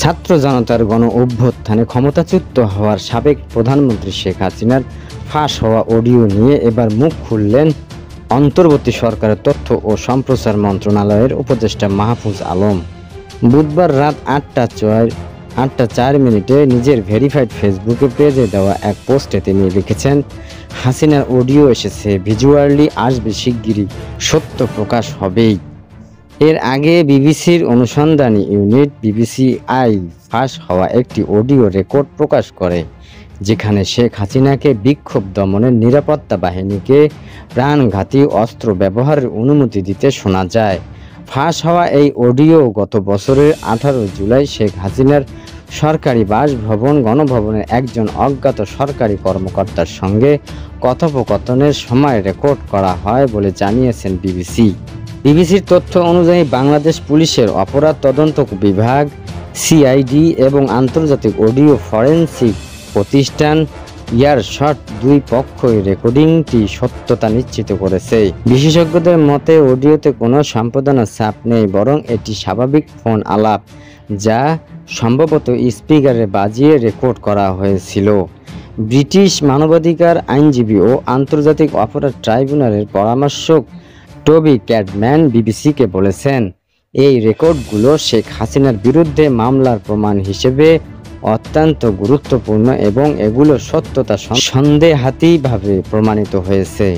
ছাত্র জনতার গণ অভ্যুত্থানে ক্ষমতাচ্যুত হওয়ার সাবেক প্রধানমন্ত্রী শেখ হাসিনার ফাঁস হওয়া অডিও নিয়ে এবার মুখ খুললেন অন্তর্বর্তী সরকারের তথ্য ও সম্প্রচার মন্ত্রণালয়ের উপদেষ্টা মাহফুজ আলম। বুধবার রাত 8টা 4 মিনিটে নিজের ভেরিফাইড ফেসবুকে পেজে দেওয়া এক পোস্টে তিনি লিখেছেন, হাসিনার অডিও এসেছে, ভিজুয়ালি আসবে শিগগিরই, সত্য প্রকাশ হবেই। এর আগে বিবিসির অনুসন্ধানী ইউনিট বিবিসিআই ফাঁস হওয়া একটি অডিও রেকর্ড প্রকাশ করে, যেখানে শেখ হাসিনাকে বিক্ষোভ দমনের নিরাপত্তা বাহিনীকে প্রাণঘাতী অস্ত্র ব্যবহারের অনুমতি দিতে শোনা যায়। ফাঁস হওয়া এই অডিও গত বছরের 18 জুলাই শেখ হাসিনার সরকারি বাসভবন গণভবনের একজন অজ্ঞাত সরকারি কর্মকর্তার সঙ্গে কথোপকথনের সময় রেকর্ড করা হয় বলে জানিয়েছেন বিবিসি। বিবিসির তথ্য অনুযায়ী বাংলাদেশ পুলিশের অপরাধ তদন্ত বিভাগ সিআইডি এবং আন্তর্জাতিক অডিও ফরেনসিক প্রতিষ্ঠান ইয়ারশট দুই পক্ষই রেকর্ডিংটি সত্যতা নিশ্চিত করেছে। বিশেষজ্ঞদের মতে অডিওতে কোনো সম্পাদনার ছাপ নেই, বরং এটি স্বাভাবিক ফোন আলাপ, যা সম্ভবত স্পিকারে বাজিয়ে রেকর্ড করা হয়েছিল। ব্রিটিশ মানবাধিকার আইনজীবী ও আন্তর্জাতিক অপরাধ ট্রাইব্যুনালের পরামর্শক টবি ক্যাডম্যান বিবিসিকে বলেছেন, এই রেকর্ডগুলো শেখ হাসিনার বিরুদ্ধে মামলার প্রমাণ হিসেবে অত্যন্ত গুরুত্বপূর্ণ এবং এগুলোর সত্যতা সন্দেহাতীতভাবে প্রমাণিত হয়েছে।